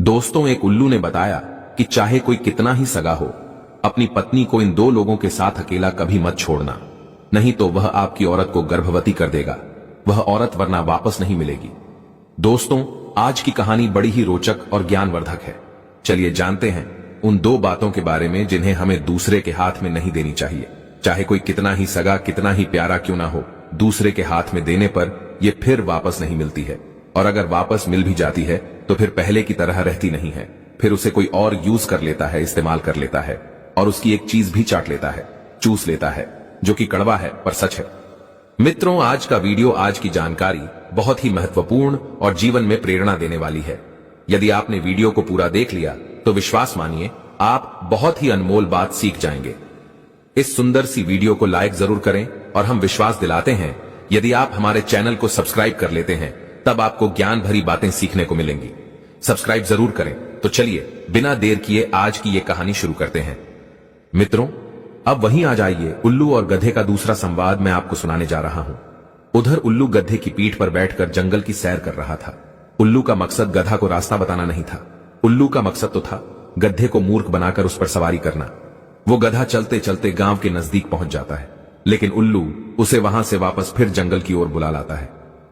दोस्तों, एक उल्लू ने बताया कि चाहे कोई कितना ही सगा हो, अपनी पत्नी को इन दो लोगों के साथ अकेला कभी मत छोड़ना, नहीं तो वह आपकी औरत को गर्भवती कर देगा। वह औरत वरना वापस नहीं मिलेगी। दोस्तों, आज की कहानी बड़ी ही रोचक और ज्ञानवर्धक है। चलिए जानते हैं उन दो बातों के बारे में जिन्हें हमें दूसरे के हाथ में नहीं देनी चाहिए। चाहे कोई कितना ही सगा, कितना ही प्यारा क्यों ना हो, दूसरे के हाथ में देने पर यह फिर वापस नहीं मिलती है। और अगर वापस मिल भी जाती है तो फिर पहले की तरह रहती नहीं है। फिर उसे कोई और यूज कर लेता है, इस्तेमाल कर लेता है और उसकी एक चीज भी चाट लेता है, चूस लेता है, जो कि कड़वा है पर सच है। मित्रों, आज का वीडियो, आज की जानकारी बहुत ही महत्वपूर्ण और जीवन में प्रेरणा देने वाली है। यदि आपने वीडियो को पूरा देख लिया तो विश्वास मानिए आप बहुत ही अनमोल बात सीख जाएंगे। इस सुंदर सी वीडियो को लाइक जरूर करें और हम विश्वास दिलाते हैं यदि आप हमारे चैनल को सब्सक्राइब कर लेते हैं तब आपको ज्ञान भरी बातें सीखने को मिलेंगी। सब्सक्राइब जरूर करें। तो चलिए बिना देर किए आज की ये कहानी शुरू करते हैं। मित्रों, अब वहीं आ जाइए। उल्लू और गधे का दूसरा संवाद मैं आपको सुनाने जा रहा हूं। उधर उल्लू गधे की पीठ पर बैठकर जंगल की सैर कर रहा था। उल्लू का मकसद गधा को रास्ता बताना नहीं था। उल्लू का मकसद तो था गधे को मूर्ख बनाकर उस पर सवारी करना। वो गधा चलते चलते गांव के नजदीक पहुंच जाता है, लेकिन उल्लू उसे वहां से वापस फिर जंगल की ओर बुला लाता है।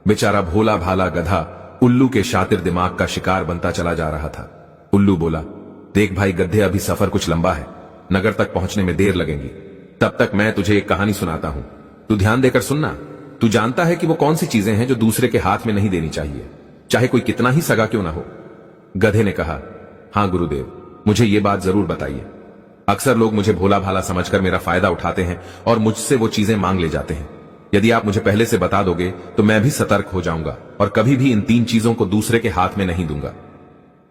बेचारा भोला भाला गधा उल्लू के शातिर दिमाग का शिकार बनता चला जा रहा था। उल्लू बोला, देख भाई गधे, अभी सफर कुछ लंबा है, नगर तक पहुंचने में देर लगेगी। तब तक मैं तुझे एक कहानी सुनाता हूं, तू ध्यान देकर सुनना। तू जानता है कि वो कौन सी चीजें हैं जो दूसरे के हाथ में नहीं देनी चाहिए, चाहे कोई कितना ही सगा क्यों ना हो। गधे ने कहा, हां गुरुदेव, मुझे ये बात जरूर बताइए। अक्सर लोग मुझे भोला भाला समझकर मेरा फायदा उठाते हैं और मुझसे वो चीजें मांग ले जाते हैं। यदि आप मुझे पहले से बता दोगे तो मैं भी सतर्क हो जाऊंगा और कभी भी इन तीन चीजों को दूसरे के हाथ में नहीं दूंगा।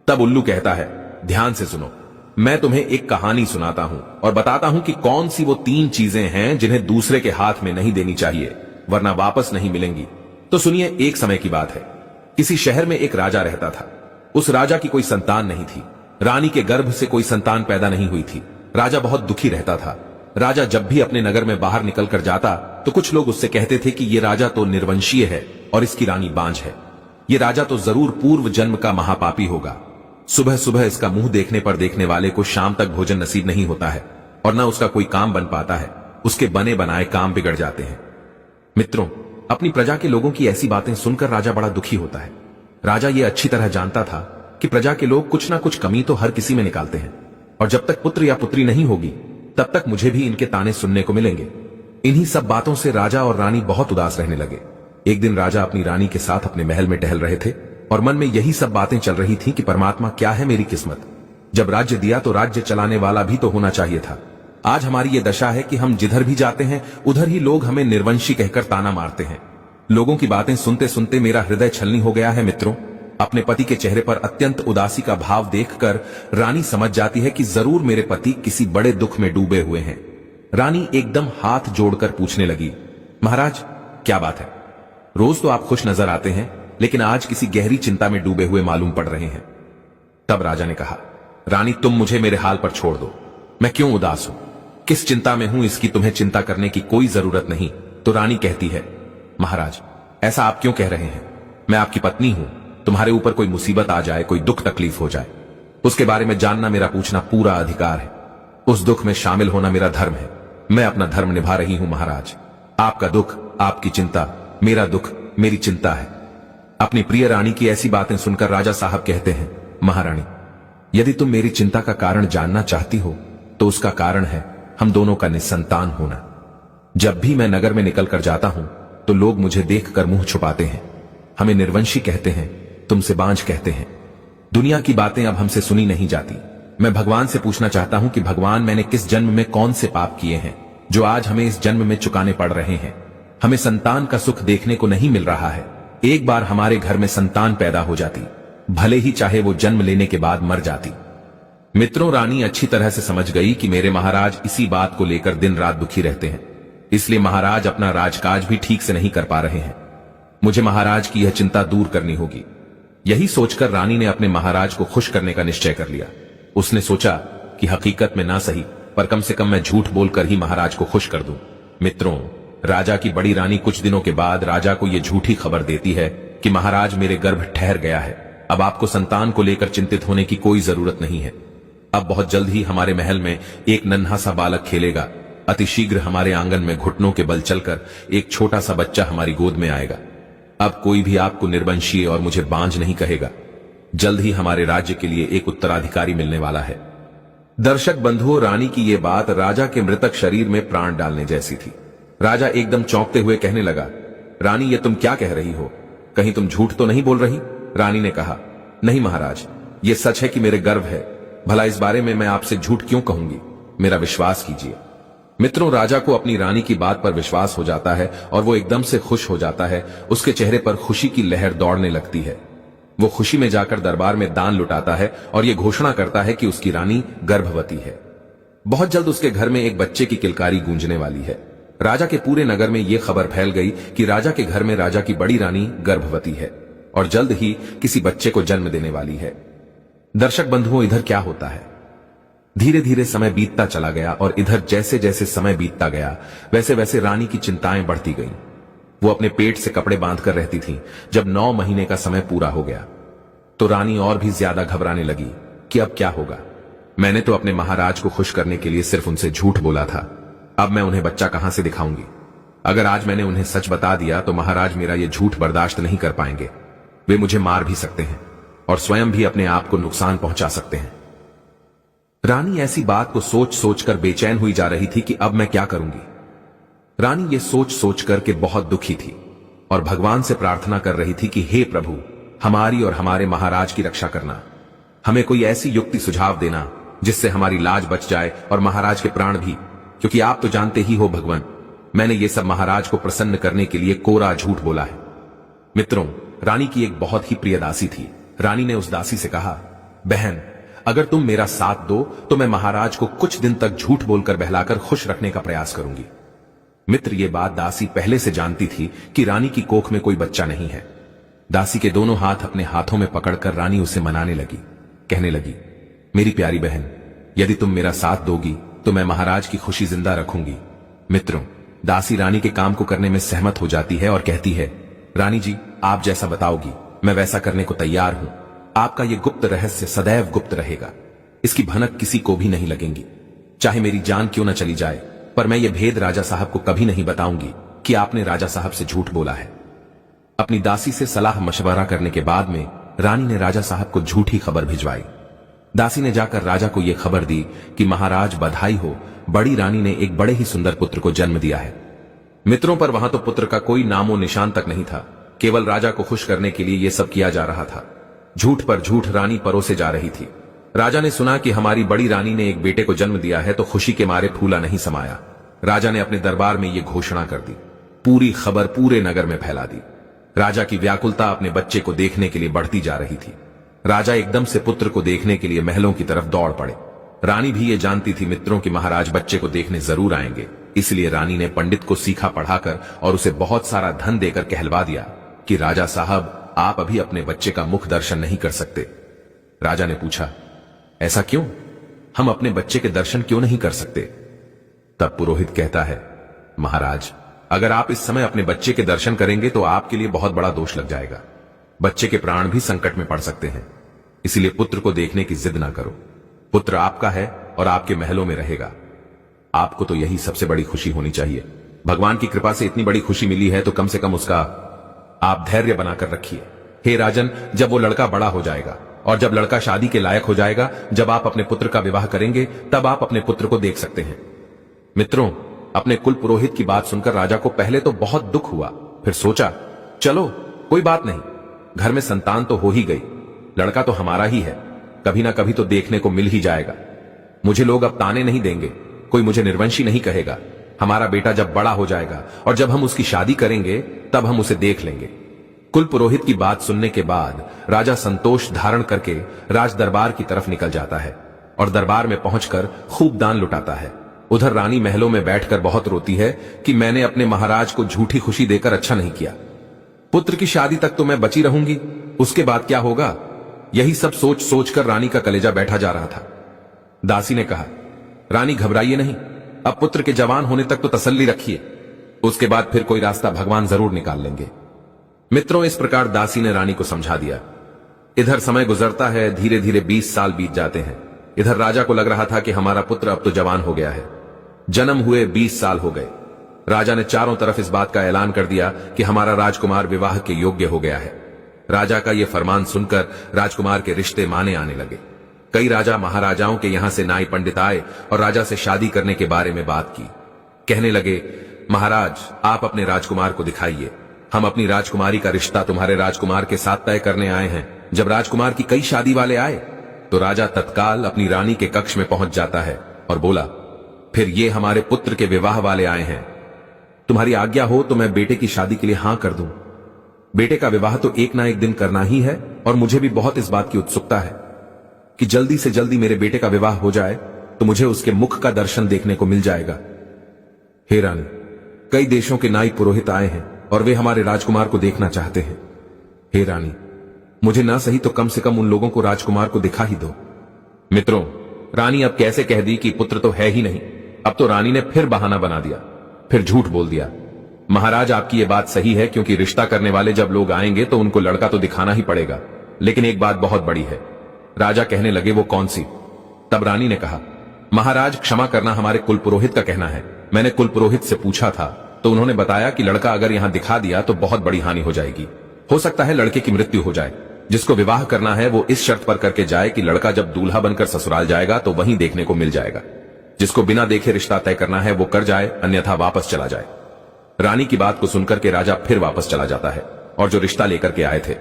तब उल्लू कहता है, ध्यान से सुनो, मैं तुम्हें एक कहानी सुनाता हूं और बताता हूं कि कौन सी वो तीन चीजें हैं जिन्हें दूसरे के हाथ में नहीं देनी चाहिए, वरना वापस नहीं मिलेंगी। तो सुनिए, एक समय की बात है। किसी शहर में एक राजा रहता था। उस राजा की कोई संतान नहीं थी। रानी के गर्भ से कोई संतान पैदा नहीं हुई थी। राजा बहुत दुखी रहता था। राजा जब भी अपने नगर में बाहर निकल कर जाता तो कुछ लोग उससे कहते थे कि ये राजा तो निर्वंशीय है और इसकी रानी बांझ है। ये राजा तो जरूर पूर्व जन्म का महापापी होगा। सुबह सुबह इसका मुंह देखने पर देखने वाले को शाम तक भोजन नसीब नहीं होता है और न उसका कोई काम बन पाता है। उसके बने बनाए काम बिगड़ जाते हैं। मित्रों, अपनी प्रजा के लोगों की ऐसी बातें सुनकर राजा बड़ा दुखी होता है। राजा ये अच्छी तरह जानता था कि प्रजा के लोग कुछ ना कुछ कमी तो हर किसी में निकालते हैं और जब तक पुत्र या पुत्री नहीं होगी तब तक मुझे भी इनके ताने सुनने को मिलेंगे। इन्हीं सब बातों से राजा और रानी बहुत उदास रहने लगे। एक दिन राजा अपनी रानी के साथ अपने महल में टहल रहे थे और मन में यही सब बातें चल रही थी कि परमात्मा, क्या है मेरी किस्मत, जब राज्य दिया तो राज्य चलाने वाला भी तो होना चाहिए था। आज हमारी ये दशा है कि हम जिधर भी जाते हैं उधर ही लोग हमें निर्वंशी कहकर ताना मारते हैं। लोगों की बातें सुनते सुनते मेरा हृदय छलनी हो गया है। मित्रों, अपने पति के चेहरे पर अत्यंत उदासी का भाव देखकर रानी समझ जाती है कि जरूर मेरे पति किसी बड़े दुख में डूबे हुए हैं। रानी एकदम हाथ जोड़कर पूछने लगी, महाराज क्या बात है? रोज तो आप खुश नजर आते हैं, लेकिन आज किसी गहरी चिंता में डूबे हुए मालूम पड़ रहे हैं। तब राजा ने कहा, रानी तुम मुझे मेरे हाल पर छोड़ दो। मैं क्यों उदास हूं, किस चिंता में हूं, इसकी तुम्हें चिंता करने की कोई जरूरत नहीं। तो रानी कहती है, महाराज ऐसा आप क्यों कह रहे हैं? मैं आपकी पत्नी हूं। तुम्हारे ऊपर कोई मुसीबत आ जाए, कोई दुख तकलीफ हो जाए, उसके बारे में जानना मेरा पूछना पूरा अधिकार है। उस दुख में शामिल होना मेरा धर्म है। मैं अपना धर्म निभा रही हूं महाराज। आपका दुख, आपकी चिंता, मेरा दुख, मेरी चिंता है। अपनी प्रिय रानी की ऐसी बातें सुनकर राजा साहब कहते हैं, महारानी यदि तुम मेरी चिंता का कारण जानना चाहती हो तो उसका कारण है हम दोनों का निसंतान होना। जब भी मैं नगर में निकल कर जाता हूं तो लोग मुझे देखकर मुंह छुपाते हैं, हमें निर्वंशी कहते हैं, तुमसे बांझ कहते हैं। दुनिया की बातें अब हमसे सुनी नहीं जाती। मैं भगवान से पूछना चाहता हूं कि भगवान, मैंने किस जन्म में कौन से पाप किए हैं जो आज हमें इस जन्म में चुकाने पड़ रहे हैं? हमें संतान का सुख देखने को नहीं मिल रहा है। एक बार हमारे घर में संतान पैदा हो जाती, भले ही चाहे वो जन्म लेने के बाद मर जाती। मित्रों, रानी अच्छी तरह से समझ गई कि मेरे महाराज इसी बात को लेकर दिन रात दुखी रहते हैं, इसलिए महाराज अपना राजकाज भी ठीक से नहीं कर पा रहे हैं। मुझे महाराज की यह चिंता दूर करनी होगी। यही सोचकर रानी ने अपने महाराज को खुश करने का निश्चय कर लिया। उसने सोचा कि हकीकत में ना सही पर कम से कम मैं झूठ बोलकर ही महाराज को खुश कर दूं। मित्रों, राजा की बड़ी रानी कुछ दिनों के बाद राजा को यह झूठी खबर देती है कि महाराज मेरे गर्भ ठहर गया है अब आपको संतान को लेकर चिंतित होने की कोई जरूरत नहीं है। अब बहुत जल्द ही हमारे महल में एक नन्हा सा बालक खेलेगा। अतिशीघ्र हमारे आंगन में घुटनों के बल चलकर एक छोटा सा बच्चा हमारी गोद में आएगा। अब कोई भी आपको निर्वंशीय और मुझे बांझ नहीं कहेगा। जल्द ही हमारे राज्य के लिए एक उत्तराधिकारी मिलने वाला है। दर्शक बंधुओं, रानी की यह बात राजा के मृतक शरीर में प्राण डालने जैसी थी। राजा एकदम चौंकते हुए कहने लगा, रानी ये तुम क्या कह रही हो? कहीं तुम झूठ तो नहीं बोल रही? रानी ने कहा, नहीं महाराज, ये सच है कि मेरे गर्भ है। भला इस बारे में मैं आपसे झूठ क्यों कहूंगी? मेरा विश्वास कीजिए। मित्रों, राजा को अपनी रानी की बात पर विश्वास हो जाता है और वो एकदम से खुश हो जाता है। उसके चेहरे पर खुशी की लहर दौड़ने लगती है। वो खुशी में जाकर दरबार में दान लुटाता है और ये घोषणा करता है कि उसकी रानी गर्भवती है। बहुत जल्द उसके घर में एक बच्चे की किलकारी गूंजने वाली है। राजा के पूरे नगर में यह खबर फैल गई कि राजा के घर में राजा की बड़ी रानी गर्भवती है और जल्द ही किसी बच्चे को जन्म देने वाली है। दर्शक बंधुओं, इधर क्या होता है? धीरे धीरे समय बीतता चला गया और इधर जैसे जैसे समय बीतता गया वैसे वैसे रानी की चिंताएं बढ़ती गईं। वो अपने पेट से कपड़े बांधकर रहती थी। जब 9 महीने का समय पूरा हो गया तो रानी और भी ज्यादा घबराने लगी कि अब क्या होगा। मैंने तो अपने महाराज को खुश करने के लिए सिर्फ उनसे झूठ बोला था। अब मैं उन्हें बच्चा कहां से दिखाऊंगी? अगर आज मैंने उन्हें सच बता दिया तो महाराज मेरा ये झूठ बर्दाश्त नहीं कर पाएंगे। वे मुझे मार भी सकते हैं और स्वयं भी अपने आप को नुकसान पहुंचा सकते हैं। रानी ऐसी बात को सोच सोचकर बेचैन हुई जा रही थी कि अब मैं क्या करूंगी। रानी ये सोच सोचकर के बहुत दुखी थी और भगवान से प्रार्थना कर रही थी कि हे प्रभु, हमारी और हमारे महाराज की रक्षा करना। हमें कोई ऐसी युक्ति सुझाव देना जिससे हमारी लाज बच जाए और महाराज के प्राण भी, क्योंकि आप तो जानते ही हो भगवान, मैंने ये सब महाराज को प्रसन्न करने के लिए कोरा झूठ बोला है। मित्रों, रानी की एक बहुत ही प्रिय दासी थी। रानी ने उस दासी से कहा, बहन, अगर तुम मेरा साथ दो तो मैं महाराज को कुछ दिन तक झूठ बोलकर बहलाकर खुश रखने का प्रयास करूंगी। मित्र, ये बात दासी पहले से जानती थी कि रानी की कोख में कोई बच्चा नहीं है। दासी के दोनों हाथ अपने हाथों में पकड़कर रानी उसे मनाने लगी। कहने लगी, मेरी प्यारी बहन, यदि तुम मेरा साथ दोगी तो मैं महाराज की खुशी जिंदा रखूंगी। मित्रों, दासी रानी के काम को करने में सहमत हो जाती है और कहती है, रानी जी, आप जैसा बताओगी मैं वैसा करने को तैयार हूं। आपका यह गुप्त रहस्य सदैव गुप्त रहेगा। इसकी भनक किसी को भी नहीं लगेंगी। चाहे मेरी जान क्यों न चली जाए, पर मैं ये भेद राजा साहब को कभी नहीं बताऊंगी कि आपने राजा साहब से झूठ बोला है। अपनी दासी से सलाह मशवरा करने के बाद में रानी ने राजा साहब को झूठी खबर भिजवाई। दासी ने जाकर राजा को यह खबर दी कि महाराज बधाई हो, बड़ी रानी ने एक बड़े ही सुंदर पुत्र को जन्म दिया है। मित्रों, पर वहां तो पुत्र का कोई नामो निशान तक नहीं था। केवल राजा को खुश करने के लिए यह सब किया जा रहा था। झूठ पर झूठ रानी परोसे जा रही थी। राजा ने सुना कि हमारी बड़ी रानी ने एक बेटे को जन्म दिया है तो खुशी के मारे फूला नहीं समाया। राजा ने अपने दरबार में यह घोषणा कर दी। पूरी खबर पूरे नगर में फैला दी। राजा की व्याकुलता अपने बच्चे को देखने के लिए बढ़ती जा रही थी। राजा एकदम से पुत्र को देखने के लिए महलों की तरफ दौड़ पड़े। रानी भी ये जानती थी मित्रों कि महाराज बच्चे को देखने जरूर आएंगे, इसलिए रानी ने पंडित को सीखा पढ़ाकर और उसे बहुत सारा धन देकर कहलवा दिया कि राजा साहब, आप अभी अपने बच्चे का मुख दर्शन नहीं कर सकते। राजा ने पूछा, ऐसा क्यों? हम अपने बच्चे के दर्शन क्यों नहीं कर सकते? तब पुरोहित कहता है, महाराज, अगर आप इस समय अपने बच्चे के दर्शन करेंगे तो आपके लिए बहुत बड़ा दोष लग जाएगा। बच्चे के प्राण भी संकट में पड़ सकते हैं। इसलिए पुत्र को देखने की जिद ना करो। पुत्र आपका है और आपके महलों में रहेगा। आपको तो यही सबसे बड़ी खुशी होनी चाहिए। भगवान की कृपा से इतनी बड़ी खुशी मिली है तो कम से कम उसका आप धैर्य बनाकर रखिए। हे राजन, जब वो लड़का बड़ा हो जाएगा और जब लड़का शादी के लायक हो जाएगा, जब आप अपने पुत्र का विवाह करेंगे, तब आप अपने पुत्र को देख सकते हैं। मित्रों, अपने कुल पुरोहित की बात सुनकर राजा को पहले तो बहुत दुख हुआ, फिर सोचा, चलो कोई बात नहीं, घर में संतान तो हो ही गई, लड़का तो हमारा ही है, कभी ना कभी तो देखने को मिल ही जाएगा। मुझे लोग अब ताने नहीं देंगे, कोई मुझे निर्वंशी नहीं कहेगा। हमारा बेटा जब बड़ा हो जाएगा और जब हम उसकी शादी करेंगे तब हम उसे देख लेंगे। कुल पुरोहित की बात सुनने के बाद राजा संतोष धारण करके राज दरबार की तरफ निकल जाता है और दरबार में पहुंचकर खूब दान लुटाता है। उधर रानी महलों में बैठकर बहुत रोती है कि मैंने अपने महाराज को झूठी खुशी देकर अच्छा नहीं किया। पुत्र की शादी तक तो मैं बची रहूंगी, उसके बाद क्या होगा? यही सब सोच सोचकर रानी का कलेजा बैठा जा रहा था। दासी ने कहा, रानी घबराइए नहीं, अब पुत्र के जवान होने तक तो तसल्ली रखिए, उसके बाद फिर कोई रास्ता भगवान जरूर निकाल लेंगे। मित्रों, इस प्रकार दासी ने रानी को समझा दिया। इधर समय गुजरता है, धीरे धीरे 20 साल बीत जाते हैं। इधर राजा को लग रहा था कि हमारा पुत्र अब तो जवान हो गया है। जन्म हुए 20 साल हो गए। राजा ने चारों तरफ इस बात का ऐलान कर दिया कि हमारा राजकुमार विवाह के योग्य हो गया है। राजा का यह फरमान सुनकर राजकुमार के रिश्ते माने आने लगे। कई राजा महाराजाओं के यहां से नाई पंडित आए और राजा से शादी करने के बारे में बात की। कहने लगे, महाराज आप अपने राजकुमार को दिखाइए, हम अपनी राजकुमारी का रिश्ता तुम्हारे राजकुमार के साथ तय करने आए हैं। जब राजकुमार की कई शादी वाले आए तो राजा तत्काल अपनी रानी के कक्ष में पहुंच जाता है और बोला, फिर ये हमारे पुत्र के विवाह वाले आए हैं, तुम्हारी आज्ञा हो तो मैं बेटे की शादी के लिए हां कर दूं। बेटे का विवाह तो एक ना एक दिन करना ही है और मुझे भी बहुत इस बात की उत्सुकता है कि जल्दी से जल्दी मेरे बेटे का विवाह हो जाए तो मुझे उसके मुख का दर्शन देखने को मिल जाएगा। हे रानी, कई देशों के नाई पुरोहित आए हैं और वे हमारे राजकुमार को देखना चाहते हैं। हे रानी, मुझे ना सही तो कम से कम उन लोगों को राजकुमार को दिखा ही दो। मित्रों, रानी अब कैसे कह दी कि पुत्र तो है ही नहीं। अब तो रानी ने फिर बहाना बना दिया, फिर झूठ बोल दिया। महाराज आपकी ये बात सही है, क्योंकि रिश्ता करने वाले जब लोग आएंगे तो उनको लड़का तो दिखाना ही पड़ेगा, लेकिन एक बात बहुत बड़ी है। राजा कहने लगे, वो कौन सी? तब रानी ने कहा, महाराज क्षमा करना, हमारे कुल पुरोहित का कहना है। मैंने कुल पुरोहित से पूछा था तो उन्होंने बताया कि लड़का अगर यहां दिखा दिया तो बहुत बड़ी हानि हो जाएगी। हो सकता है लड़के की मृत्यु हो जाए। जिसको विवाह करना है वो इस शर्त पर करके जाए कि लड़का जब दूल्हा बनकर ससुराल जाएगा तो वहीं देखने को मिल जाएगा। जिसको बिना देखे रिश्ता तय करना है वो कर जाए, अन्यथा वापस चला जाए। रानी की बात को सुनकर के राजा फिर वापस चला जाता है और जो रिश्ता लेकर के आए थे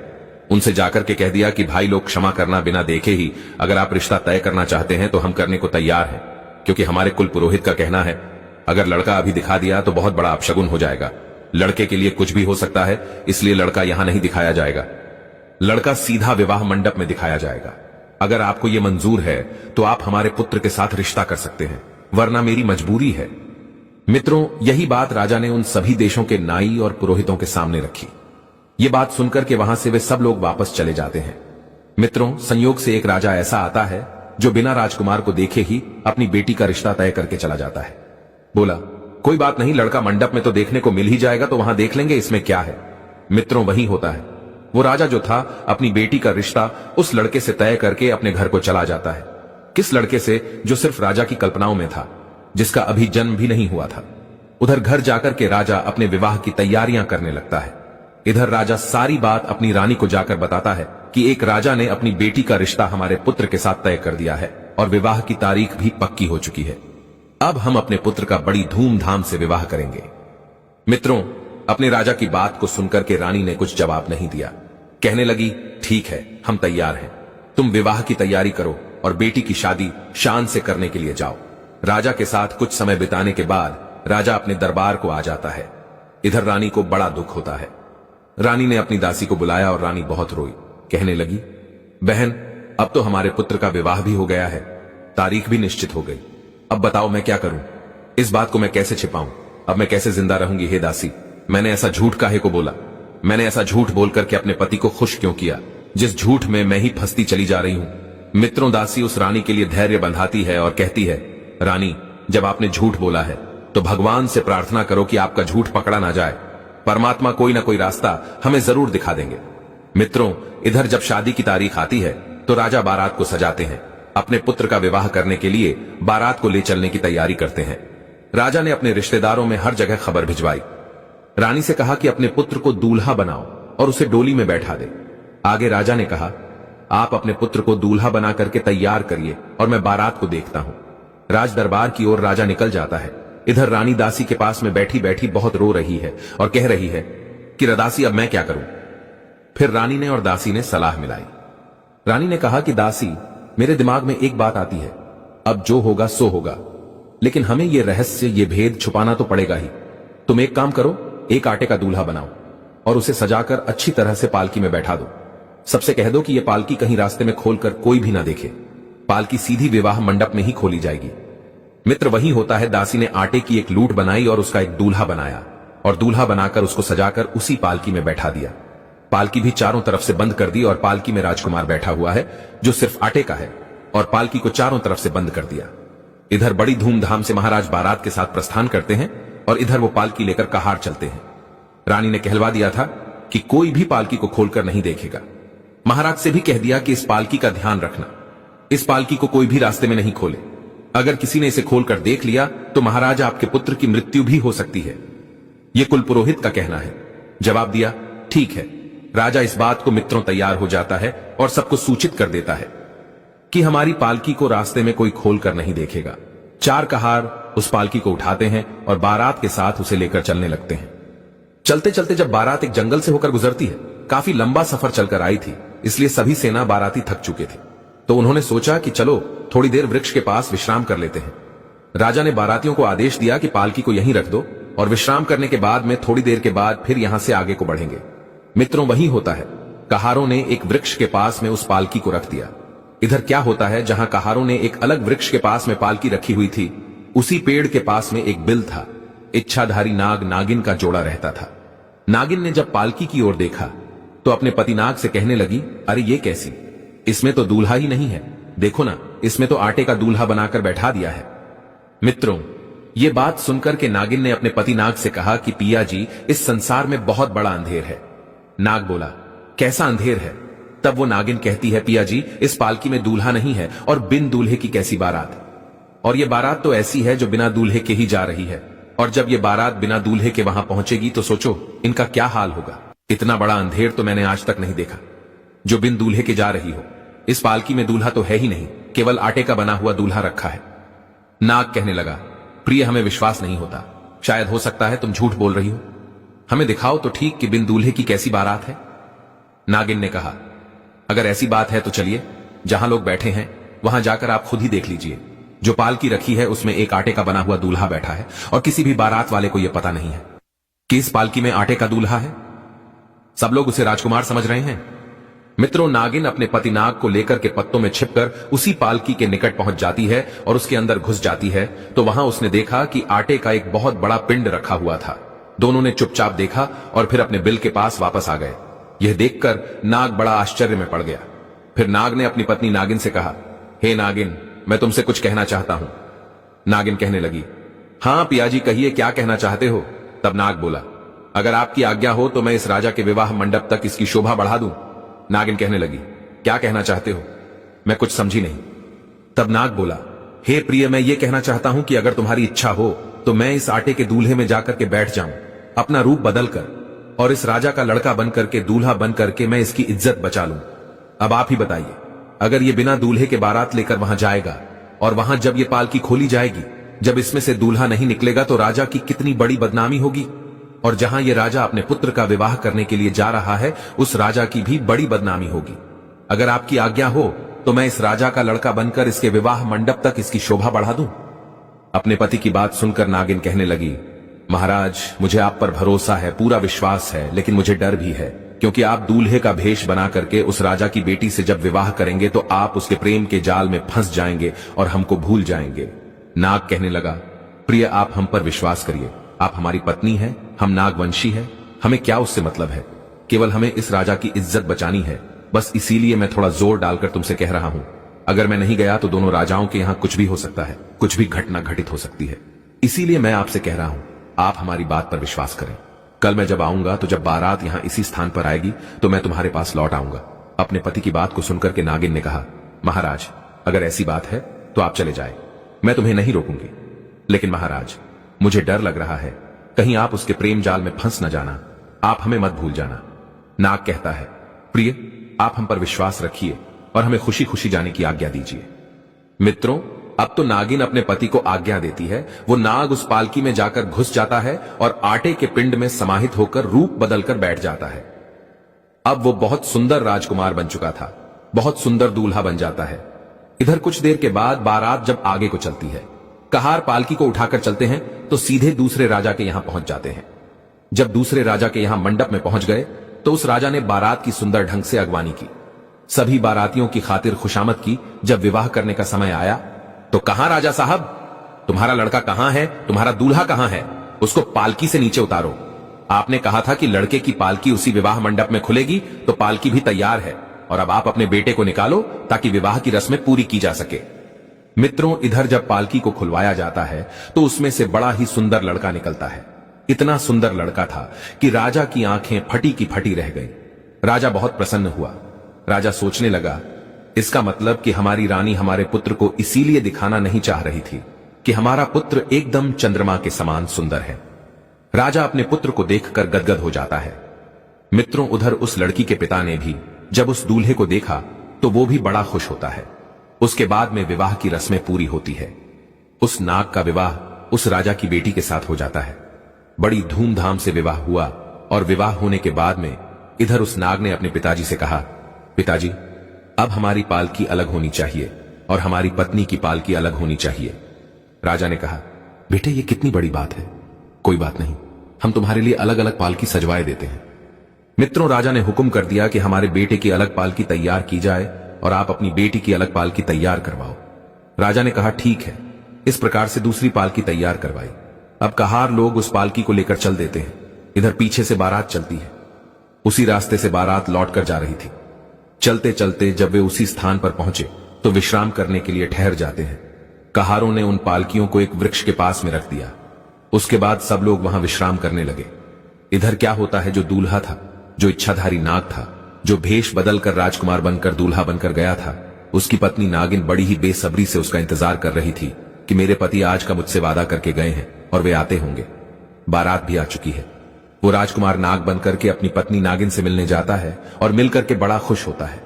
उनसे जाकर के कह दिया कि भाई लोग क्षमा करना, बिना देखे ही अगर आप रिश्ता तय करना चाहते हैं तो हम करने को तैयार हैं, क्योंकि हमारे कुल पुरोहित का कहना है अगर लड़का अभी दिखा दिया तो बहुत बड़ा अपशगुन हो जाएगा। लड़के के लिए कुछ भी हो सकता है, इसलिए लड़का यहां नहीं दिखाया जाएगा। लड़का सीधा विवाह मंडप में दिखाया जाएगा। अगर आपको यह मंजूर है तो आप हमारे पुत्र के साथ रिश्ता कर सकते हैं, वरना मेरी मजबूरी है। मित्रों, यही बात राजा ने उन सभी देशों के नाई और पुरोहितों के सामने रखी। ये बात सुनकर के वहां से वे सब लोग वापस चले जाते हैं। मित्रों, संयोग से एक राजा ऐसा आता है जो बिना राजकुमार को देखे ही अपनी बेटी का रिश्ता तय करके चला जाता है। बोला, कोई बात नहीं, लड़का मंडप में तो देखने को मिल ही जाएगा, तो वहां देख लेंगे, इसमें क्या है। मित्रों, वही होता है। वो राजा जो था अपनी बेटी का रिश्ता उस लड़के से तय करके अपने घर को चला जाता है। किस लड़के से? जो सिर्फ राजा की कल्पनाओं में था, जिसका अभी जन्म भी नहीं हुआ था। उधर घर जाकर के राजा अपने विवाह की तैयारियां करने लगता है। इधर राजा सारी बात अपनी रानी को जाकर बताता है कि एक राजा ने अपनी बेटी का रिश्ता हमारे पुत्र के साथ तय कर दिया है और विवाह की तारीख भी पक्की हो चुकी है। अब हम अपने पुत्र का बड़ी धूमधाम से विवाह करेंगे। मित्रों, अपने राजा की बात को सुनकर के रानी ने कुछ जवाब नहीं दिया। कहने लगी, ठीक है, हम तैयार हैं, तुम विवाह की तैयारी करो और बेटी की शादी शान से करने के लिए जाओ। राजा के साथ कुछ समय बिताने के बाद राजा अपने दरबार को आ जाता है। इधर रानी को बड़ा दुख होता है। रानी ने अपनी दासी को बुलाया और रानी बहुत रोई। कहने लगी, बहन, अब तो हमारे पुत्र का विवाह भी हो गया है, तारीख भी निश्चित हो गई। अब बताओ मैं क्या करूं? इस बात को मैं कैसे छिपाऊं? अब मैं कैसे जिंदा रहूंगी? हे दासी, मैंने ऐसा झूठ काहे को बोला? मैंने ऐसा झूठ बोल करके अपने पति को खुश क्यों किया, जिस झूठ में मैं ही फंसती चली जा रही हूं। मित्रों, दासी उस रानी के लिए धैर्य बंधाती है और कहती है, रानी, जब आपने झूठ बोला है तो भगवान से प्रार्थना करो कि आपका झूठ पकड़ा ना जाए। परमात्मा कोई ना कोई रास्ता हमें जरूर दिखा देंगे। मित्रों, इधर जब शादी की तारीख आती है तो राजा बारात को सजाते हैं। अपने पुत्र का विवाह करने के लिए बारात को ले चलने की तैयारी करते हैं। राजा ने अपने रिश्तेदारों में हर जगह खबर भिजवाई। रानी से कहा कि अपने पुत्र को दूल्हा बनाओ और उसे डोली में बैठा दे। आगे राजा ने कहा, आप अपने पुत्र को दूल्हा बना करके तैयार करिए और मैं बारात को देखता हूं। राज दरबार की ओर राजा निकल जाता है। इधर रानी दासी के पास में बैठी बैठी बहुत रो रही है और कह रही है कि दासी, अब मैं क्या करूं? फिर रानी ने और दासी ने सलाह मिलाई। रानी ने कहा कि दासी, मेरे दिमाग में एक बात आती है, अब जो होगा सो होगा, लेकिन हमें यह रहस्य, ये भेद छुपाना तो पड़ेगा ही। तुम एक काम करो, एक आटे का दूल्हा बनाओ और उसे सजाकर अच्छी तरह से पालकी में बैठा दो। सबसे कह दो कि यह पालकी कहीं रास्ते में खोलकर कोई भी ना देखे। पालकी सीधी विवाह मंडप में ही खोली जाएगी। मित्र, वही होता है। दासी ने आटे की एक लूट बनाई और उसका एक दूल्हा बनाया और दूल्हा बनाकर उसको सजाकर उसी पालकी में बैठा दिया। पालकी भी चारों तरफ से बंद कर दी और पालकी में राजकुमार बैठा हुआ है जो सिर्फ आटे का है, और पालकी को चारों तरफ से बंद कर दिया। इधर बड़ी धूमधाम से महाराज बारात के साथ प्रस्थान करते हैं और इधर वो पालकी लेकर कहार चलते हैं। रानी ने कहलवा दिया था कि कोई भी पालकी को खोलकर नहीं देखेगा। महाराज से भी कह दिया कि इस पालकी का ध्यान रखना, इस पालकी को कोई भी रास्ते में नहीं खोले। अगर किसी ने इसे खोलकर देख लिया तो महाराज आपके पुत्र की मृत्यु भी हो सकती है। यह कुल पुरोहित का कहना है। जवाब दिया, ठीक है। राजा इस बात को मित्रों तैयार हो जाता है और सबको सूचित कर देता है कि हमारी पालकी को रास्ते में कोई खोल कर नहीं देखेगा। 4 कहार उस पालकी को उठाते हैं और बारात के साथ उसे लेकर चलने लगते हैं। चलते चलते जब बारात एक जंगल से होकर गुजरती है, काफी लंबा सफर चलकर आई थी, इसलिए सभी सेना बाराती थक चुके थे। तो उन्होंने सोचा कि चलो थोड़ी देर वृक्ष के पास विश्राम कर लेते हैं। राजा ने बारातियों को आदेश दिया कि पालकी को यहीं रख दो और विश्राम करने के बाद में थोड़ी देर के बाद फिर यहां से आगे को बढ़ेंगे। मित्रों, वही होता है। कहारों ने एक वृक्ष के पास में उस पालकी को रख दिया। इधर क्या होता है, जहां कहारों ने एक अलग वृक्ष के पास में पालकी रखी हुई थी, उसी पेड़ के पास में एक बिल था। इच्छाधारी नाग नागिन का जोड़ा रहता था। नागिन ने जब पालकी की ओर देखा तो अपने पति नाग से कहने लगी, अरे ये कैसी, इसमें तो दूल्हा ही नहीं है। देखो ना, इसमें तो आटे का दूल्हा बनाकर बैठा दिया है। मित्रों, ये बात सुनकर के नागिन ने अपने पति नाग से कहा कि पिया जी, इस संसार में बहुत बड़ा अंधेर है। नाग बोला, कैसा अंधेर है? तब वो नागिन कहती है, पिया जी, इस पालकी में दूल्हा नहीं है और बिन दूल्हे की कैसी बारात। और ये बारात तो ऐसी है जो बिना दूल्हे के ही जा रही है। और जब ये बारात बिना दूल्हे के वहां पहुंचेगी तो सोचो इनका क्या हाल होगा। इतना बड़ा अंधेर तो मैंने आज तक नहीं देखा जो बिन दूल्हे के जा रही हो। इस पालकी में दूल्हा तो है ही नहीं, केवल आटे का बना हुआ दूल्हा रखा है। नाग कहने लगा, प्रिय, हमें विश्वास नहीं होता। शायद हो सकता है तुम झूठ बोल रही हो। हमें दिखाओ तो ठीक कि बिन दूल्हे की कैसी बारात है। नागिन ने कहा, अगर ऐसी बात है तो चलिए, जहां लोग बैठे हैं वहां जाकर आप खुद ही देख लीजिए। जो पालकी रखी है उसमें एक आटे का बना हुआ दूल्हा बैठा है और किसी भी बारात वाले को यह पता नहीं है कि इस पालकी में आटे का दूल्हा है। सब लोग उसे राजकुमार समझ रहे हैं। मित्रों, नागिन अपने पति नाग को लेकर के पत्तों में छिपकर उसी पालकी के निकट पहुंच जाती है और उसके अंदर घुस जाती है तो वहां उसने देखा कि आटे का एक बहुत बड़ा पिंड रखा हुआ था। दोनों ने चुपचाप देखा और फिर अपने बिल के पास वापस आ गए। यह देखकर नाग बड़ा आश्चर्य में पड़ गया। फिर नाग ने अपनी पत्नी नागिन से कहा, हे नागिन, मैं तुमसे कुछ कहना चाहता हूं। नागिन कहने लगी, हां पिया जी, कहिए, क्या कहना चाहते हो। तब नाग बोला, अगर आपकी आज्ञा हो तो मैं इस राजा के विवाह मंडप तक इसकी शोभा बढ़ा दूं। नागिन कहने लगी, क्या कहना चाहते हो? मैं कुछ समझी नहीं। तब नाग बोला, हे प्रिय, मैं ये कहना चाहता हूं कि अगर तुम्हारी इच्छा हो तो मैं इस आटे के दूल्हे में जाकर के बैठ जाऊं, अपना रूप बदलकर, और इस राजा का लड़का बनकर के, दूल्हा बनकर के मैं इसकी इज्जत बचा लूं। अब आप ही बताइए, अगर ये बिना दूल्हे के बारात लेकर वहां जाएगा और वहां जब ये पालकी खोली जाएगी, जब इसमें से दूल्हा नहीं निकलेगा तो राजा की कितनी बड़ी बदनामी होगी। और जहां ये राजा अपने पुत्र का विवाह करने के लिए जा रहा है, उस राजा की भी बड़ी बदनामी होगी। अगर आपकी आज्ञा हो तो मैं इस राजा का लड़का बनकर इसके विवाह मंडप तक इसकी शोभा बढ़ा दूं। अपने पति की बात सुनकर नागिन कहने लगी, महाराज, मुझे आप पर भरोसा है, पूरा विश्वास है, लेकिन मुझे डर भी है, क्योंकि आप दूल्हे का भेष बना करके उस राजा की बेटी से जब विवाह करेंगे तो आप उसके प्रेम के जाल में फंस जाएंगे और हमको भूल जाएंगे। नाग कहने लगा, प्रिय, आप हम पर विश्वास करिए। आप हमारी पत्नी हैं, हम नागवंशी हैं, हमें क्या उससे मतलब है। केवल हमें इस राजा की इज्जत बचानी है, बस इसीलिए मैं थोड़ा जोर डालकर तुमसे कह रहा हूं। अगर मैं नहीं गया तो दोनों राजाओं के यहां कुछ भी हो सकता है, कुछ भी घटना घटित हो सकती है। इसीलिए मैं आपसे कह रहा हूं, आप हमारी बात पर विश्वास करें। कल मैं जब आऊंगा तो जब बारात यहां इसी स्थान पर आएगी तो मैं तुम्हारे पास लौट आऊंगा। अपने पति की बात को सुनकर के नागिन ने कहा, महाराज, अगर ऐसी बात है तो आप चले जाए, मैं तुम्हें नहीं रोकूंगी। लेकिन महाराज, मुझे डर लग रहा है, कहीं आप उसके प्रेम जाल में फंस न जाना, आप हमें मत भूल जाना। नाग कहता है, प्रिय, आप हम पर विश्वास रखिए और हमें खुशी खुशी जाने की आज्ञा दीजिए। मित्रों, अब तो नागिन अपने पति को आज्ञा देती है। वो नाग उस पालकी में जाकर घुस जाता है और आटे के पिंड में समाहित होकर रूप बदलकर बैठ जाता है। अब वो बहुत सुंदर राजकुमार बन चुका था, बहुत सुंदर दूल्हा बन जाता है। इधर कुछ देर के बाद बारात जब आगे को चलती है, कहार पालकी को उठाकर चलते हैं तो सीधे दूसरे राजा के यहां पहुंच जाते हैं। जब दूसरे राजा के यहां मंडप में पहुंच गए तो उस राजा ने बारात की सुंदर ढंग से अगवानी की, सभी बारातियों की खातिर खुशामद की। जब विवाह करने का समय आया तो कहां राजा साहब, तुम्हारा लड़का कहां है, तुम्हारा दूल्हा कहां है, उसको पालकी से नीचे उतारो। आपने कहा था कि लड़के की पालकी उसी विवाह मंडप में खुलेगी, तो पालकी भी तैयार है और अब आप अपने बेटे को निकालो ताकि विवाह की रस्में पूरी की जा सके। मित्रों, इधर जब पालकी को खुलवाया जाता है तो उसमें से बड़ा ही सुंदर लड़का निकलता है। इतना सुंदर लड़का था कि राजा की आंखें फटी की फटी रह गई। राजा बहुत प्रसन्न हुआ। राजा सोचने लगा, इसका मतलब कि हमारी रानी हमारे पुत्र को इसीलिए दिखाना नहीं चाह रही थी कि हमारा पुत्र एकदम चंद्रमा के समान सुंदर है। राजा अपने पुत्र को देखकर गदगद हो जाता है। मित्रों, उधर उस लड़की के पिता ने भी जब उस दूल्हे को देखा तो वो भी बड़ा खुश होता है। उसके बाद में विवाह की रस्में पूरी होती है। उस नाग का विवाह उस राजा की बेटी के साथ हो जाता है। बड़ी धूमधाम से विवाह हुआ और विवाह होने के बाद में इधर उस नाग ने अपने पिताजी से कहा, पिताजी, अब हमारी पालकी अलग होनी चाहिए और हमारी पत्नी की पालकी अलग होनी चाहिए। राजा ने कहा, बेटे, ये कितनी बड़ी बात है। कोई बात नहीं, हम तुम्हारे लिए अलग अलग पालकी सजवाए देते हैं। मित्रों, राजा ने हुक्म कर दिया कि हमारे बेटे की अलग पालकी तैयार की जाए और आप अपनी बेटी की अलग पालकी तैयार करवाओ। राजा ने कहा, ठीक है। इस प्रकार से दूसरी पालकी तैयार करवाई। अब कहार लोग उस पालकी को लेकर चल देते हैं। इधर पीछे से बारात चलती है। उसी रास्ते से बारात लौट कर जा रही थी। चलते चलते जब वे उसी स्थान पर पहुंचे तो विश्राम करने के लिए ठहर जाते हैं। कहारों ने उन पालकियों को एक वृक्ष के पास में रख दिया। उसके बाद सब लोग वहां विश्राम करने लगे। इधर क्या होता है, जो दूल्हा था, जो इच्छाधारी नाग था, जो भेष बदलकर राजकुमार बनकर दूल्हा बनकर गया था, उसकी पत्नी नागिन बड़ी ही बेसब्री से उसका इंतजार कर रही थी कि मेरे पति आज का मुझसे वादा करके गए हैं और वे आते होंगे। बारात भी आ चुकी है। वो राजकुमार नाग बनकर के अपनी पत्नी नागिन से मिलने जाता है और मिलकर के बड़ा खुश होता है।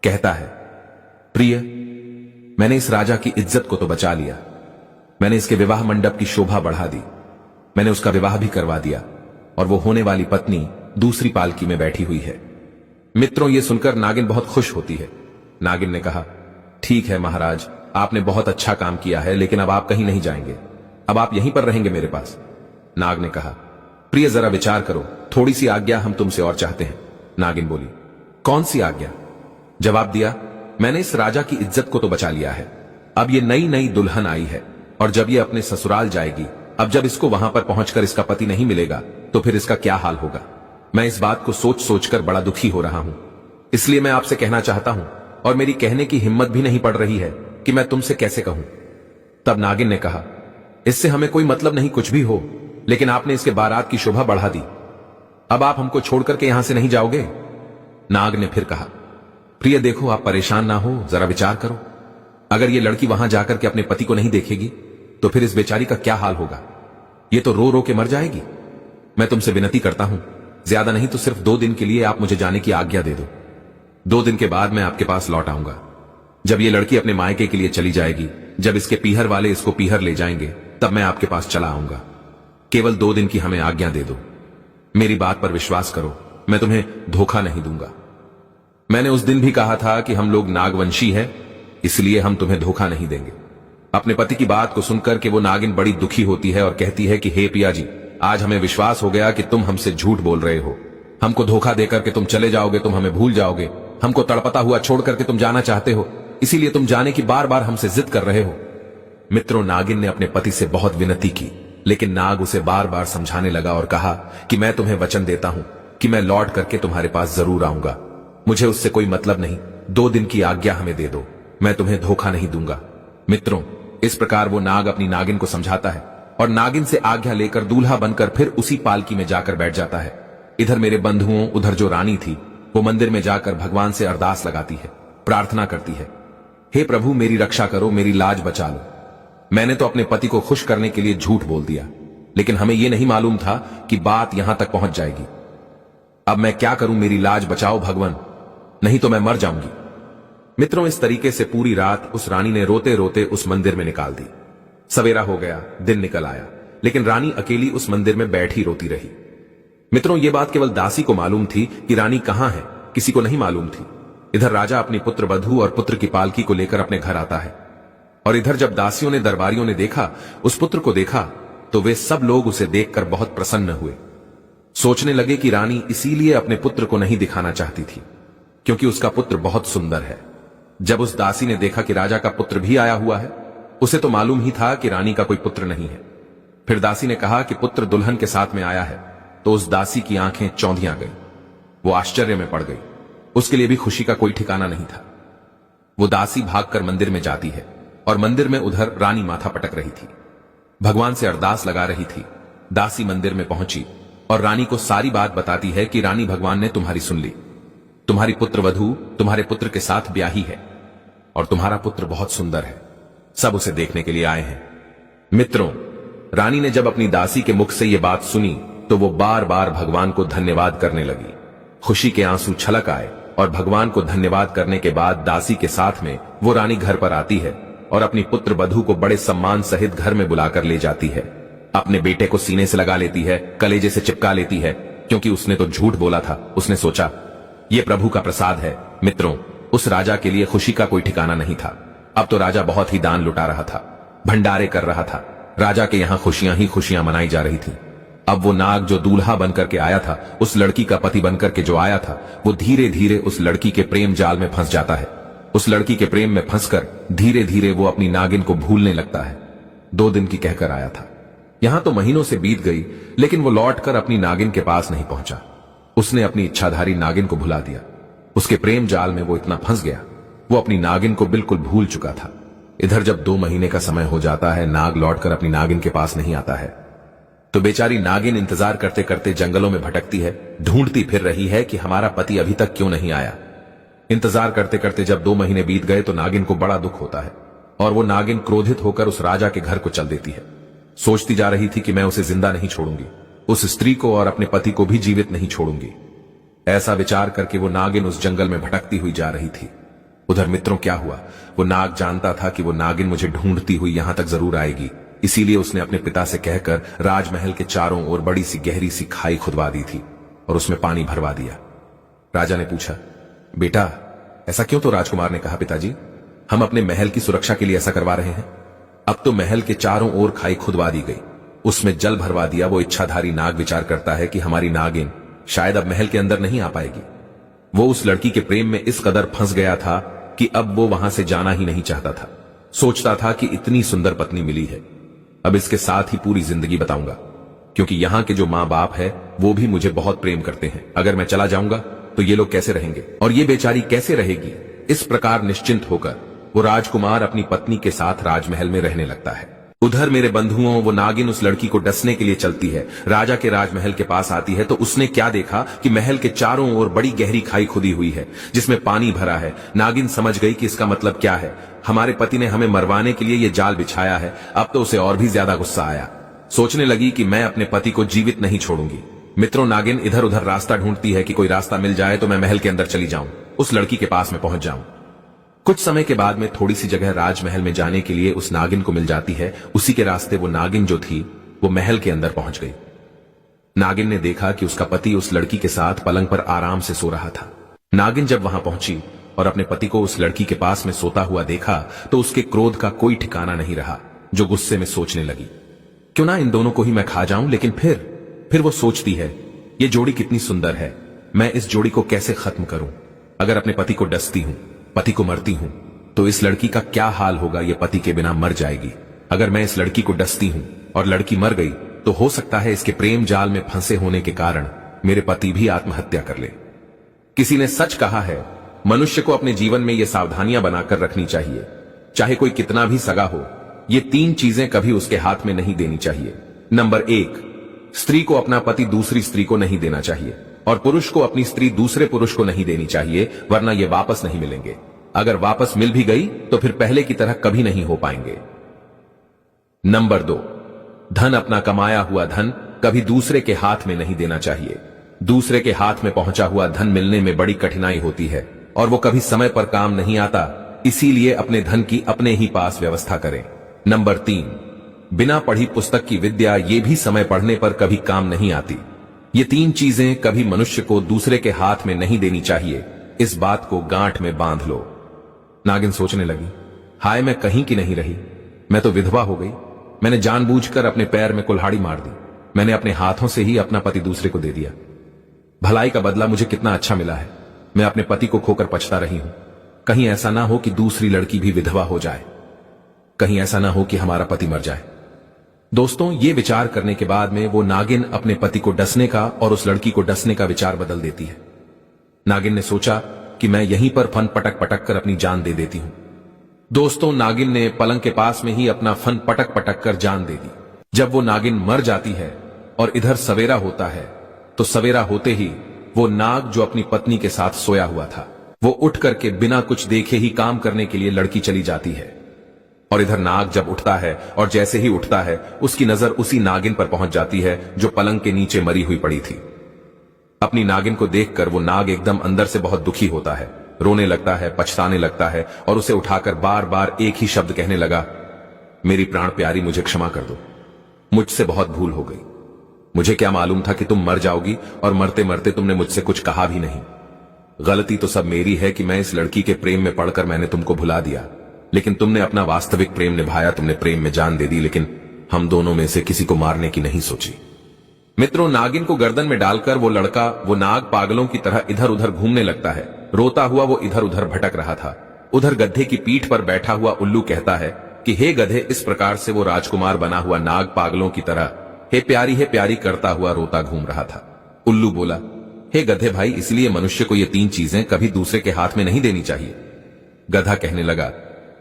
कहता है, प्रिय, मैंने इस राजा की इज्जत को तो बचा लिया। मैंने इसके विवाह मंडप की शोभा बढ़ा दी। मैंने उसका विवाह भी करवा दिया और वो होने वाली पत्नी दूसरी पालकी में बैठी हुई है। मित्रों, ये सुनकर नागिन बहुत खुश होती है। नागिन ने कहा, ठीक है महाराज, आपने बहुत अच्छा काम किया है, लेकिन अब आप कहीं नहीं जाएंगे। अब आप यहीं पर रहेंगे मेरे पास। नाग ने कहा, प्रिय, जरा विचार करो, थोड़ी सी आज्ञा हम तुमसे और चाहते हैं। नागिन बोली, कौन सी आज्ञा? जवाब दिया, मैंने इस राजा की इज्जत को तो बचा लिया है। अब ये नई नई दुल्हन आई है और जब ये अपने ससुराल जाएगी, अब जब इसको वहां पर पहुंचकर इसका पति नहीं मिलेगा तो फिर इसका क्या हाल होगा। मैं इस बात को सोच सोचकर बड़ा दुखी हो रहा हूं। इसलिए मैं आपसे कहना चाहता हूं और मेरी कहने की हिम्मत भी नहीं पड़ रही है कि मैं तुमसे कैसे कहूं। तब नागिन ने कहा, इससे हमें कोई मतलब नहीं, कुछ भी हो, लेकिन आपने इसके बारात की शोभा बढ़ा दी। अब आप हमको छोड़कर के यहां से नहीं जाओगे? नाग ने फिर कहा, प्रिय, देखो, आप परेशान ना हो, जरा विचार करो। अगर ये लड़की वहां जाकर के अपने पति को नहीं देखेगी तो फिर इस बेचारी का क्या हाल होगा। ये तो रो रो के मर जाएगी। मैं तुमसे विनती करता हूं, ज्यादा नहीं तो सिर्फ 2 दिन के लिए आप मुझे जाने की आज्ञा दे दो। 2 दिन के बाद मैं आपके पास लौट आऊंगा। जब ये लड़की अपने मायके के लिए चली जाएगी, जब इसके पीहर वाले इसको पीहर ले जाएंगे, तब मैं आपके पास चला आऊंगा। केवल 2 दिन की हमें आज्ञा दे दो। मेरी बात पर विश्वास करो, मैं तुम्हें धोखा नहीं दूंगा। मैंने उस दिन भी कहा था कि हम लोग नागवंशी हैं, इसलिए हम तुम्हें धोखा नहीं देंगे। अपने पति की बात को सुनकर के वो नागिन बड़ी दुखी होती है और कहती है कि हे पिया जी, आज हमें विश्वास हो गया कि तुम हमसे झूठ बोल रहे हो। हमको धोखा देकर के तुम चले जाओगे, तुम हमें भूल जाओगे। हमको तड़पता हुआ छोड़ करके तुम जाना चाहते हो, इसीलिए तुम जाने की बार बार हमसे जिद कर रहे हो। मित्रों, नागिन ने अपने पति से बहुत विनती की, लेकिन नाग उसे बार बार समझाने लगा और कहा कि मैं तुम्हें वचन देता हूं कि मैं लौट करके तुम्हारे पास जरूर आऊंगा। मुझे उससे कोई मतलब नहीं, 2 दिन की आज्ञा हमें दे दो, मैं तुम्हें धोखा नहीं दूंगा। मित्रों, इस प्रकार वो नाग अपनी नागिन को समझाता है और नागिन से आज्ञा लेकर दूल्हा बनकर फिर उसी पालकी में जाकर बैठ जाता है। इधर मेरे बंधुओं, उधर जो रानी थी, वो मंदिर में जाकर भगवान से अरदास लगाती है, प्रार्थना करती है, हे प्रभु, मेरी रक्षा करो, मेरी लाज बचा लो। मैंने तो अपने पति को खुश करने के लिए झूठ बोल दिया, लेकिन हमें यह नहीं मालूम था कि बात यहां तक पहुंच जाएगी। अब मैं क्या करूं, मेरी लाज बचाओ भगवान, नहीं तो मैं मर जाऊंगी। मित्रों, इस तरीके से पूरी रात उस रानी ने रोते रोते उस मंदिर में निकाल दी। सवेरा हो गया, दिन निकल आया, लेकिन रानी अकेली उस मंदिर में बैठी रोती रही। मित्रों, ये बात केवल दासी को मालूम थी कि रानी कहां है, किसी को नहीं मालूम थी। इधर राजा अपनी पुत्र वधू और पुत्र की पालकी को लेकर अपने घर आता है, और इधर जब दासियों ने, दरबारियों ने देखा, उस पुत्र को देखा, तो वे सब लोग उसे देखकर बहुत प्रसन्न हुए। सोचने लगे कि रानी इसीलिए अपने पुत्र को नहीं दिखाना चाहती थी, क्योंकि उसका पुत्र बहुत सुंदर है। जब उस दासी ने देखा कि राजा का पुत्र भी आया हुआ है, उसे तो मालूम ही था कि रानी का कोई पुत्र नहीं है। फिर दासी ने कहा कि पुत्र दुल्हन के साथ में आया है, तो उस दासी की आंखें चौंधियां गई। वो आश्चर्य में पड़ गई, उसके लिए भी खुशी का कोई ठिकाना नहीं था। वो दासी भागकर मंदिर में जाती है और मंदिर में उधर रानी माथा पटक रही थी, भगवान से अरदास लगा रही थी। दासी मंदिर में पहुंची और रानी को सारी बात बताती है कि रानी, भगवान ने तुम्हारी सुन ली। तुम्हारी पुत्र वधू तुम्हारे पुत्र के साथ ब्याही है और तुम्हारा पुत्र बहुत सुंदर है, सब उसे देखने के लिए आए हैं। मित्रों, रानी ने जब अपनी दासी के मुख से यह बात सुनी तो वो बार बार भगवान को धन्यवाद करने लगी। खुशी के आंसू छलक आए और भगवान को धन्यवाद करने के बाद दासी के साथ में वो रानी घर पर आती है और अपनी पुत्र वधू को बड़े सम्मान सहित घर में बुलाकर ले जाती है। अपने बेटे को सीने से लगा लेती है, कलेजे से चिपका लेती है, क्योंकि उसने तो झूठ बोला था। उसने सोचा ये प्रभु का प्रसाद है। मित्रों, उस राजा के लिए खुशी का कोई ठिकाना नहीं था। अब तो राजा बहुत ही दान लुटा रहा था, भंडारे कर रहा था। राजा के यहां खुशियां ही खुशियां मनाई जा रही थी। अब वो नाग जो दूल्हा बनकर के आया था, उस लड़की का पति बनकर के जो आया था, वो धीरे धीरे उस लड़की के प्रेम जाल में फंस जाता है। उस लड़की के प्रेम में फंसकर धीरे धीरे वो अपनी नागिन को भूलने लगता है। 2 दिन की कहकर आया था, यहां तो महीनों से बीत गई, लेकिन वो लौटकर अपनी नागिन के पास नहीं पहुंचा। उसने अपनी इच्छाधारी नागिन को भुला दिया। उसके प्रेम जाल में वो इतना फंस गया, वो अपनी नागिन को बिल्कुल भूल चुका था। इधर जब 2 महीने का समय हो जाता है, नाग लौटकर अपनी नागिन के पास नहीं आता है, तो बेचारी नागिन इंतजार करते करते जंगलों में भटकती है, ढूंढती फिर रही है कि हमारा पति अभी तक क्यों नहीं आया। इंतजार करते करते जब 2 महीने बीत गए तो नागिन को बड़ा दुख होता है और वो नागिन क्रोधित होकर उस राजा के घर को चल देती है। सोचती जा रही थी कि मैं उसे जिंदा नहीं छोड़ूंगी, उस स्त्री को और अपने पति को भी जीवित नहीं छोड़ूंगी। ऐसा विचार करके वो नागिन उस जंगल में भटकती हुई जा रही थी। उधर मित्रों क्या हुआ, वो नाग जानता था कि वो नागिन मुझे ढूंढती हुई यहां तक जरूर आएगी, इसीलिए उसने अपने पिता से कहकर राजमहल के चारों ओर बड़ी सी गहरी सी खाई खुदवा दी थी और उसमें पानी भरवा दिया। राजा ने पूछा, बेटा ऐसा क्यों? तो राजकुमार ने कहा, पिताजी हम अपने महल की सुरक्षा के लिए ऐसा करवा रहे हैं। अब तो महल के चारों ओर खाई खुदवा दी गई, उसमें जल भरवा दिया। वो इच्छाधारी नाग विचार करता है कि हमारी नागिन शायद अब महल के अंदर नहीं आ पाएगी। वो उस लड़की के प्रेम में इस कदर फंस गया था कि अब वो वहां से जाना ही नहीं चाहता था। सोचता था कि इतनी सुंदर पत्नी मिली है, अब इसके साथ ही पूरी जिंदगी बताऊंगा, क्योंकि यहां के जो मां बाप है वो भी मुझे बहुत प्रेम करते हैं। अगर मैं चला जाऊंगा तो ये लोग कैसे रहेंगे और ये बेचारी कैसे रहेगी। इस प्रकार निश्चिंत होकर वो राजकुमार अपनी पत्नी के साथ राजमहल में रहने लगता है। उधर मेरे बंधुओं, वो नागिन उस लड़की को डसने के लिए चलती है, राजा के राजमहल के पास आती है तो उसने क्या देखा कि महल के चारों ओर बड़ी गहरी खाई खुदी हुई है जिसमें पानी भरा है। नागिन समझ गई कि इसका मतलब क्या है, हमारे पति ने हमें मरवाने के लिए ये जाल बिछाया है। अब तो उसे और भी ज्यादा गुस्सा आया। सोचने लगी कि मैं अपने पति को जीवित नहीं छोड़ूंगी। मित्रों, नागिन इधर उधर रास्ता ढूंढती है कि कोई रास्ता मिल जाए तो मैं महल के अंदर चली जाऊं, उस लड़की के पास में पहुंच जाऊं। कुछ समय के बाद में थोड़ी सी जगह राजमहल में जाने के लिए उस नागिन को मिल जाती है। उसी के रास्ते वो नागिन जो थी वो महल के अंदर पहुंच गई। नागिन ने देखा कि उसका पति उस लड़की के साथ पलंग पर आराम से सो रहा था। नागिन जब वहां पहुंची और अपने पति को उस लड़की के पास में सोता हुआ देखा तो उसके क्रोध का कोई ठिकाना नहीं रहा। जो गुस्से में सोचने लगी, क्यों ना इन दोनों को ही मैं खा जाऊं। लेकिन फिर वो सोचती है, ये जोड़ी कितनी सुंदर है, मैं इस जोड़ी को कैसे खत्म करूं। अगर अपने पति को डसती हूं, पति को मरती हूं, तो इस लड़की का क्या हाल होगा। ये पति के बिना मर जाएगी। अगर मैं इस लड़की को डसती हूं और लड़की मर गई तो हो सकता है इसके प्रेम जाल में फंसे होने के कारण मेरे पति भी आत्महत्या कर ले। किसी ने सच कहा है, मनुष्य को अपने जीवन में ये सावधानियां बनाकर रखनी चाहिए। चाहे कोई कितना भी सगा हो, ये 3 चीजें कभी उसके हाथ में नहीं देनी चाहिए। नंबर 1, स्त्री को अपना पति दूसरी स्त्री को नहीं देना चाहिए और पुरुष को अपनी स्त्री दूसरे पुरुष को नहीं देनी चाहिए, वरना ये वापस नहीं मिलेंगे। अगर वापस मिल भी गई तो फिर पहले की तरह कभी नहीं हो पाएंगे। नंबर 2, धन, अपना कमाया हुआ धन कभी दूसरे के हाथ में नहीं देना चाहिए। दूसरे के हाथ में पहुंचा हुआ धन मिलने में बड़ी कठिनाई होती है और वो कभी समय पर काम नहीं आता, इसीलिए अपने धन की अपने ही पास व्यवस्था करें। नंबर 3, बिना पढ़ी पुस्तक की विद्या ये भी समय पढ़ने पर कभी काम नहीं आती। ये 3 चीजें कभी मनुष्य को दूसरे के हाथ में नहीं देनी चाहिए। इस बात को गांठ में बांध लो। नागिन सोचने लगी, हाय मैं कहीं की नहीं रही, मैं तो विधवा हो गई। मैंने जानबूझकर अपने पैर में कुल्हाड़ी मार दी। मैंने अपने हाथों से ही अपना पति दूसरे को दे दिया। भलाई का बदला मुझे कितना अच्छा मिला है। मैं अपने पति को खोकर पछता रही हूं। कहीं ऐसा ना हो कि दूसरी लड़की भी विधवा हो जाए, कहीं ऐसा ना हो कि हमारा पति मर जाए। दोस्तों, ये विचार करने के बाद में वो नागिन अपने पति को डसने का और उस लड़की को डसने का विचार बदल देती है। नागिन ने सोचा कि मैं यहीं पर फन पटक पटक कर अपनी जान दे देती हूं। दोस्तों, नागिन ने पलंग के पास में ही अपना फन पटक पटक कर जान दे दी। जब वो नागिन मर जाती है और इधर सवेरा होता है तो सवेरा होते ही वो नाग जो अपनी पत्नी के साथ सोया हुआ था, वो उठ करके बिना कुछ देखे ही काम करने के लिए लड़की चली जाती है। और इधर नाग जब उठता है और जैसे ही उठता है उसकी नजर उसी नागिन पर पहुंच जाती है जो पलंग के नीचे मरी हुई पड़ी थी। अपनी नागिन को देखकर वो नाग एकदम अंदर से बहुत दुखी होता है, रोने लगता है, पछताने लगता है और उसे उठाकर बार बार एक ही शब्द कहने लगा, मेरी प्राण प्यारी, मुझे क्षमा कर दो, मुझसे बहुत भूल हो गई। मुझे क्या मालूम था कि तुम मर जाओगी और मरते मरते तुमने मुझसे कुछ कहा भी नहीं। गलती तो सब मेरी है कि मैं इस लड़की के प्रेम में पड़कर मैंने तुमको भुला दिया, लेकिन तुमने अपना वास्तविक प्रेम निभाया, तुमने प्रेम में जान दे दी, लेकिन हम दोनों में से किसी को मारने की नहीं सोची। मित्रों, नागिन को गर्दन में डालकर वो लड़का, वो नाग पागलों की तरह इधर उधर घूमने लगता है। रोता हुआ वो इधर उधर भटक रहा था। उधर गधे की पीठ पर बैठा हुआ उल्लू कहता है कि हे गधे, इस प्रकार से वो राजकुमार बना हुआ नाग पागलों की तरह हे प्यारी करता हुआ रोता घूम रहा था। उल्लू बोला, हे गधे भाई, इसलिए मनुष्य को ये 3 चीजें कभी दूसरे के हाथ में नहीं देनी चाहिए। गधा कहने लगा,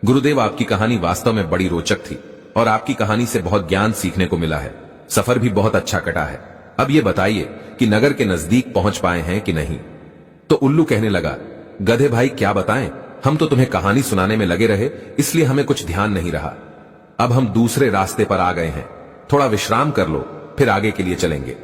गुरुदेव, आपकी कहानी वास्तव में बड़ी रोचक थी और आपकी कहानी से बहुत ज्ञान सीखने को मिला है। सफर भी बहुत अच्छा कटा है। अब ये बताइए कि नगर के नजदीक पहुंच पाए हैं कि नहीं। तो उल्लू कहने लगा, गधे भाई, क्या बताएं, हम तो तुम्हें कहानी सुनाने में लगे रहे, इसलिए हमें कुछ ध्यान नहीं रहा। अब हम दूसरे रास्ते पर आ गए हैं, थोड़ा विश्राम कर लो, फिर आगे के लिए चलेंगे।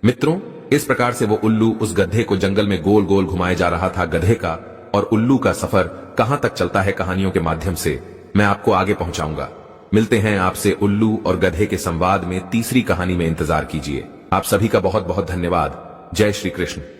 मित्रों, इस प्रकार से वो उल्लू उस गधे को जंगल में गोल गोल घुमाए जा रहा था। गधे का और उल्लू का सफर कहां तक चलता है कहानियों के माध्यम से मैं आपको आगे पहुंचाऊंगा। मिलते हैं आपसे उल्लू और गधे के संवाद में तीसरी कहानी में। इंतजार कीजिए। आप सभी का बहुत बहुत धन्यवाद। जय श्री कृष्ण।